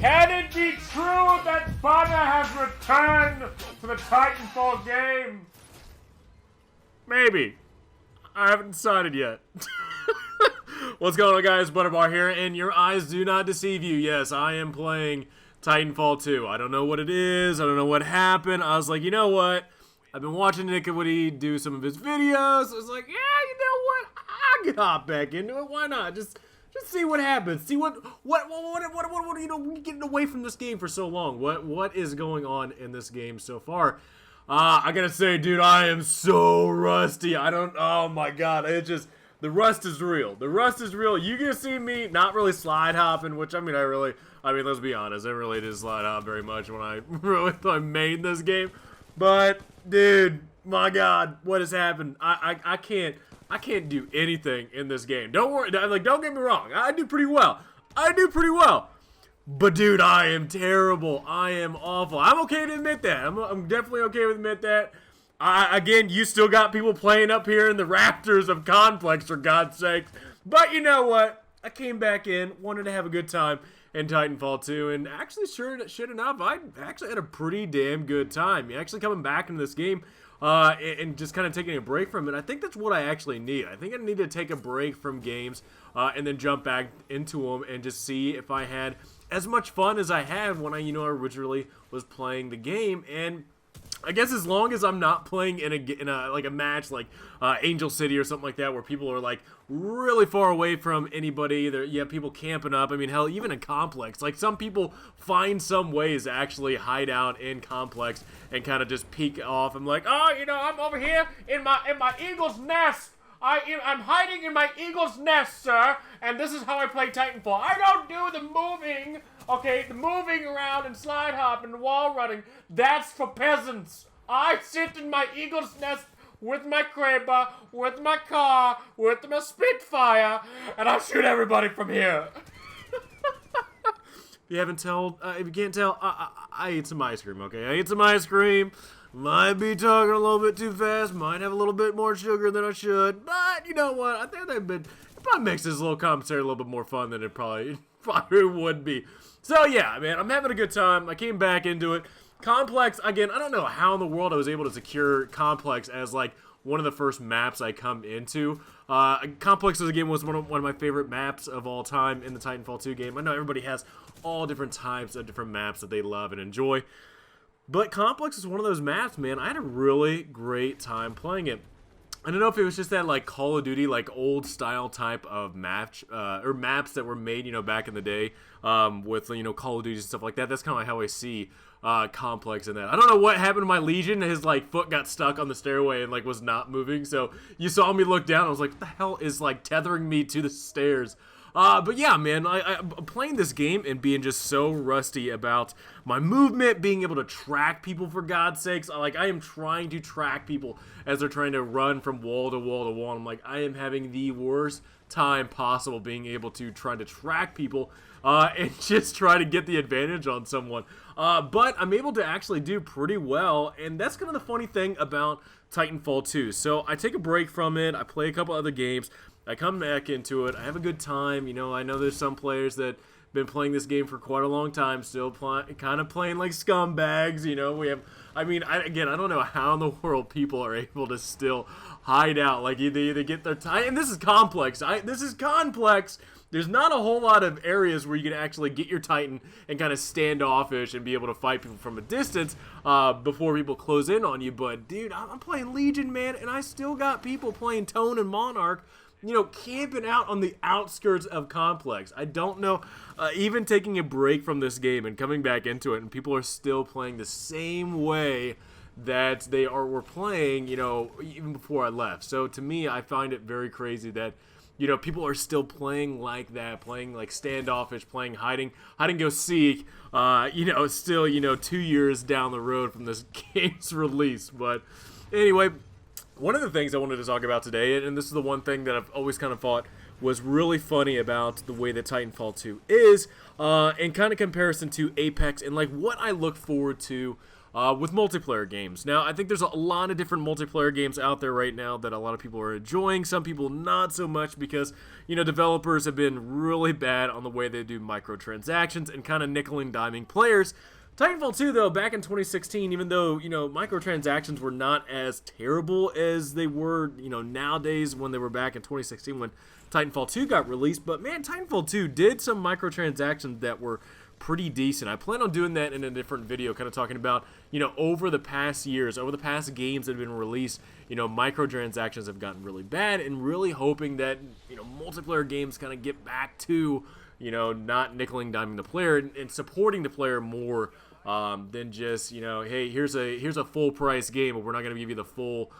Can it be true that Banner has returned to the Titanfall game? Maybe. I haven't decided yet. What's going on, guys? Butterbar here, and your eyes do not deceive you. Yes, I am playing Titanfall 2. I don't know what it is. I don't know what happened. I was like, you know what? I've been watching Nick Woody do some of his videos. I was like, yeah, you know what? I can hop back into it. Why not? Just see what happens. See what you know, getting away from this game for so long. What is going on in this game so far? I gotta say, dude, I am so rusty. Oh my god, the rust is real. The rust is real. You can see me not really slide hopping, which, I mean, let's be honest, I really didn't slide hop very much when I made this game. But, dude, my god, what has happened? I can't do anything in this game. Don't worry, don't get me wrong. I do pretty well. But, dude, I am terrible. I am awful. I'm okay to admit that. I'm definitely okay to admit that. Again, you still got people playing up here in the rafters of Complex, for God's sakes. But you know what? I came back in, wanted to have a good time in Titanfall 2, and actually, sure enough, I actually had a pretty damn good time. Actually coming back into this game and just kind of taking a break from it, I think that's what I actually need. I think I need to take a break from games and then jump back into them and just see if I had as much fun as I had when I originally was playing the game. And I guess as long as I'm not playing in a match like Angel City or something like that, where people are like really far away from anybody, you have people camping up. I mean, hell, even in Complex, like some people find some ways to actually hide out in Complex and kind of just peek off. I'm like, oh, I'm over here in my eagle's nest. I'm hiding in my eagle's nest, sir, and this is how I play Titanfall. I don't do the moving, okay, the moving around and slide hop and wall running. That's for peasants. I sit in my eagle's nest with my Kraber, with my car, with my Spitfire, and I shoot everybody from here. If you can't tell, I ate some ice cream, okay? I ate some ice cream. Might be talking a little bit too fast, might have a little bit more sugar than I should, but you know what? I think it probably makes this little commentary a little bit more fun than it probably would be. So yeah, man, I'm having a good time. I came back into it. Complex, again, I don't know how in the world I was able to secure Complex as like one of the first maps I come into. Complex, again, was one of my favorite maps of all time in the Titanfall 2 game. I know everybody has all different types of different maps that they love and enjoy. But Complex is one of those maps, man. I had a really great time playing it. I don't know if it was just that like Call of Duty, like old style type of match or maps that were made, back in the day with Call of Duty and stuff like that. That's kind of how I see Complex in that. I don't know what happened to my Legion. His like foot got stuck on the stairway and like was not moving. So you saw me look down. I was like, what the hell is like tethering me to the stairs? But yeah, man, I'm playing this game and being just so rusty about my movement, being able to track people, for God's sakes. I am trying to track people as they're trying to run from wall to wall to wall. I'm like, I am having the worst time possible being able to try to track people and just try to get the advantage on someone. But I'm able to actually do pretty well, and that's kind of the funny thing about Titanfall 2. So I take a break from it, I play a couple other games, I come back into it, I have a good time. I know there's some players that have been playing this game for quite a long time, still kind of playing like scumbags. I don't know how in the world people are able to still hide out. Like, they either get their time, and this is Complex. There's not a whole lot of areas where you can actually get your Titan and kind of standoffish and be able to fight people from a distance before people close in on you. But, dude, I'm playing Legion, man, and I still got people playing Tone and Monarch, camping out on the outskirts of Complex. I don't know, even taking a break from this game and coming back into it, and people are still playing the same way that were playing, even before I left. So to me, I find it very crazy that, people are still playing like that, playing like standoffish, playing hide and go seek, still, 2 years down the road from this game's release. But anyway, one of the things I wanted to talk about today, and this is the one thing that I've always kind of thought was really funny about the way that Titanfall 2 is, in kind of comparison to Apex, and like what I look forward to with multiplayer games. Now, I think there's a lot of different multiplayer games out there right now that a lot of people are enjoying. Some people not so much because, developers have been really bad on the way they do microtransactions and kind of nickel and diming players. Titanfall 2, though, back in 2016, even though, microtransactions were not as terrible as they were, nowadays when they were back in 2016 when Titanfall 2 got released. But, man, Titanfall 2 did some microtransactions that were pretty decent. I plan on doing that in a different video, kind of talking about, over the past years, over the past games that have been released, microtransactions have gotten really bad, and really hoping that, multiplayer games kind of get back to, not nickel and diming the player and supporting the player more than just, hey, here's a full price game, but we're not going to give you the full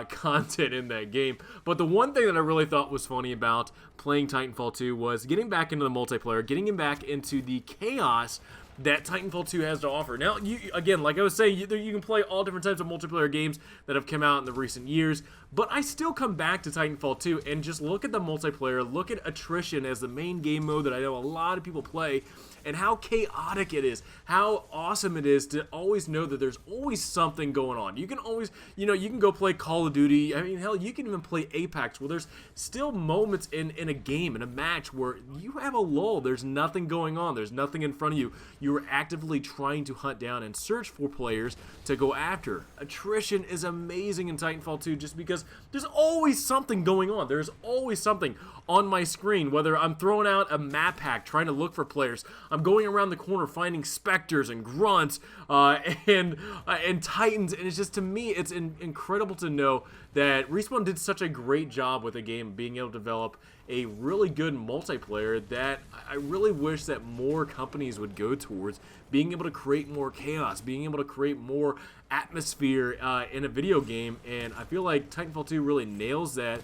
content in that game. But the one thing that I really thought was funny about playing Titanfall 2 was getting back into the multiplayer, getting him back into the chaos that Titanfall 2 has to offer. Now, again, like I was saying, you can play all different types of multiplayer games that have come out in the recent years, but I still come back to Titanfall 2 and just look at the multiplayer, look at attrition as the main game mode that I know a lot of people play, and how chaotic it is, how awesome it is to always know that there's always something going on. You can always, you can go play Call of Duty. I mean, hell, you can even play Apex, where there's still moments in a game, in a match, where you have a lull. There's nothing going on. There's nothing in front of you. You are actively trying to hunt down and search for players to go after. Attrition is amazing in Titanfall 2 just because there's always something going on. There's always something on my screen, whether I'm throwing out a map hack trying to look for players, I'm going around the corner finding specters and grunts and titans, and it's just, to me, it's incredible to know that Respawn did such a great job with the game being able to develop a really good multiplayer that I really wish that more companies would go towards, being able to create more chaos, being able to create more atmosphere in a video game, and I feel like Titanfall 2 really nails that.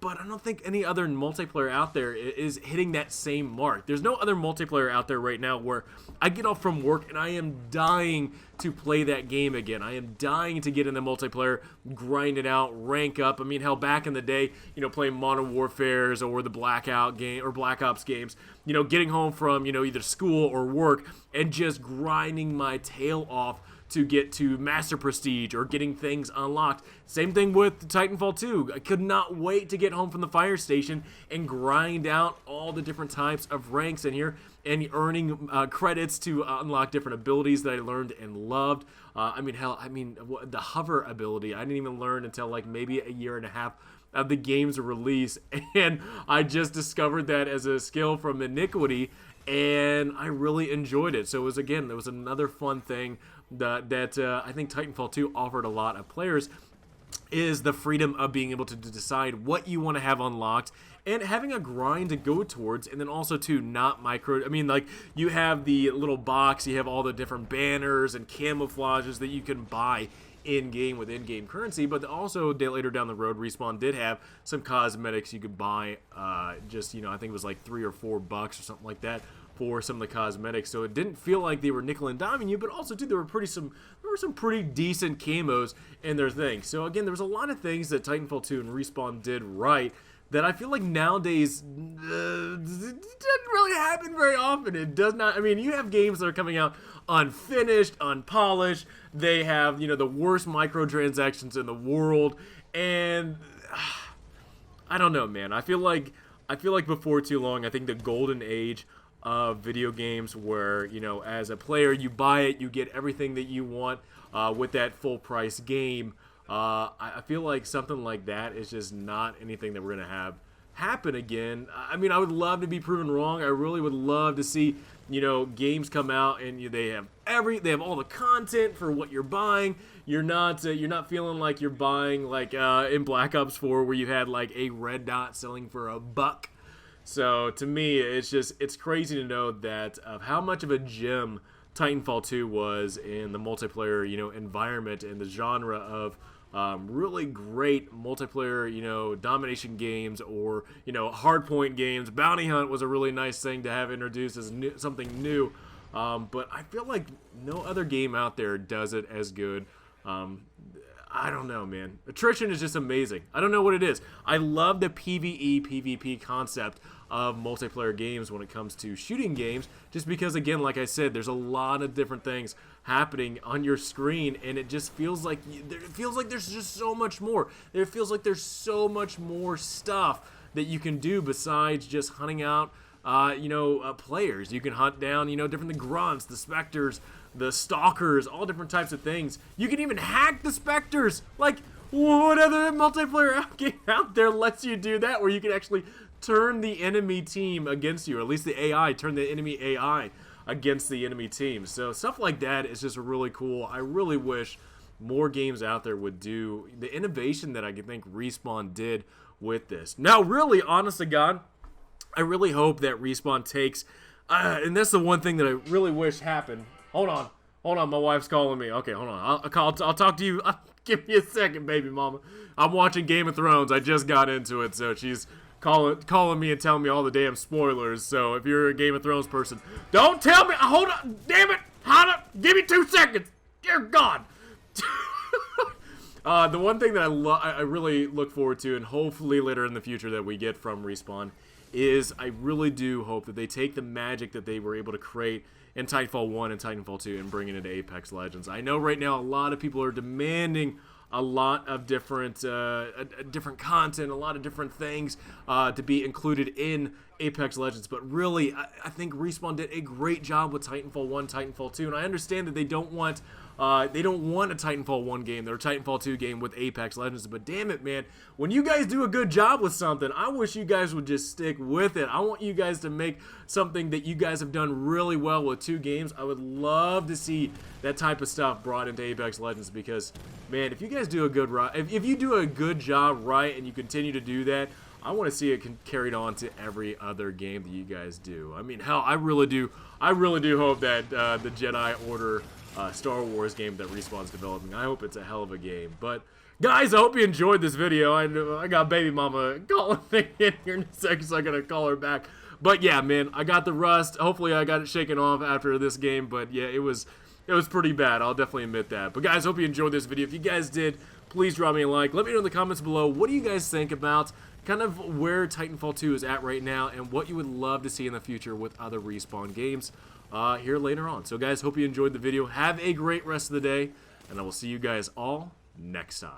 But I don't think any other multiplayer out there is hitting that same mark. There's no other multiplayer out there right now where I get off from work and I am dying to play that game again. I am dying to get in the multiplayer, grind it out, rank up. I mean, hell, back in the day, playing Modern Warfares or the Blackout game or Black Ops games, getting home from, either school or work and just grinding my tail off to get to Master Prestige or getting things unlocked. Same thing with Titanfall 2. I could not wait to get home from the fire station and grind out all the different types of ranks in here and earning credits to unlock different abilities that I learned and loved. The hover ability, I didn't even learn until like maybe a year and a half of the game's release, and I just discovered that as a skill from Iniquity, and I really enjoyed it. So it was another fun thing that I think Titanfall 2 offered a lot of players, is the freedom of being able to decide what you want to have unlocked and having a grind to go towards, and then also to not micro. I mean, like, you have the little box, you have all the different banners and camouflages that you can buy in-game with in-game currency, but also later down the road, Respawn did have some cosmetics you could buy, I think it was like $3 or $4 or something like that for some of the cosmetics, so it didn't feel like they were nickel and diming you, but also too there were some pretty decent camos in their thing. So again, there was a lot of things that Titanfall 2 and Respawn did right that I feel like nowadays doesn't really happen very often. It does not. I mean, you have games that are coming out unfinished, unpolished. They have, the worst microtransactions in the world, and I don't know, man. I feel like before too long, I think the golden age of video games where, as a player, you buy it, you get everything that you want with that full price game. I feel like something like that is just not anything that we're going to have happen again. I mean, I would love to be proven wrong. I really would love to see, games come out and they have all the content for what you're buying. You're not feeling like you're buying like in Black Ops 4 where you had like a red dot selling for $1. So to me, it's crazy to know that of how much of a gem Titanfall 2 was in the multiplayer, environment and the genre of really great multiplayer, domination games or, hardpoint games. Bounty Hunt was a really nice thing to have introduced as something new. But I feel like no other game out there does it as good. I don't know, man. Attrition is just amazing. I don't know what it is. I love the PvE, PvP concept of multiplayer games when it comes to shooting games, just because, again, like I said, there's a lot of different things happening on your screen, and it just feels like there's just so much more. It feels like there's so much more stuff that you can do besides just hunting out players. You can hunt down, the grunts, the specters, the stalkers, all different types of things. You can even hack the specters. Like, what other multiplayer game out there lets you do that, where you can actually turn the enemy team against you, or at least the AI, turn the enemy AI against the enemy team. So stuff like that is just really cool. I really wish more games out there would do the innovation that I think Respawn did with this. Now, really, honest to God, I really hope that Respawn takes, and that's the one thing that I really wish happened. Hold on, my wife's calling me. Okay, hold on, I'll talk to you. Give me a second, baby mama. I'm watching Game of Thrones. I just got into it, so she's calling me and telling me all the damn spoilers. So if you're a Game of Thrones person, don't tell me. Hold on, damn it. Hold up. Give me 2 seconds. Dear God. The one thing that I really look forward to, and hopefully later in the future that we get from Respawn, is I really do hope that they take the magic that they were able to create in Titanfall 1 and Titanfall 2 and bring it into Apex Legends. I know right now a lot of people are demanding a lot of different content, a lot of different things to be included in Apex Legends, but really, I think Respawn did a great job with Titanfall 1, Titanfall 2, and I understand that they don't want a Titanfall 1 game or a Titanfall 2 game with Apex Legends, but damn it, man, when you guys do a good job with something, I wish you guys would just stick with it. I want you guys to make something that you guys have done really well with 2 games. I would love to see that type of stuff brought into Apex Legends, because, man, if you guys do a good if you do a good job right and you continue to do that, I want to see it carried on to every other game that you guys do. I mean, hell, I really do hope that the Jedi Order Star Wars game that Respawn's developing, I hope it's a hell of a game. But guys, I hope you enjoyed this video. I got baby mama calling me in here in a second, so I gotta call her back. But yeah, man, I got the rust. Hopefully I got it shaken off after this game, but yeah, it was pretty bad. I'll definitely admit that. But guys, hope you enjoyed this video. If you guys did, please drop me a like. Let me know in the comments below, what do you guys think about kind of where Titanfall 2 is at right now and what you would love to see in the future with other Respawn games here later on. So guys, hope you enjoyed the video. Have a great rest of the day, and I will see you guys all next time.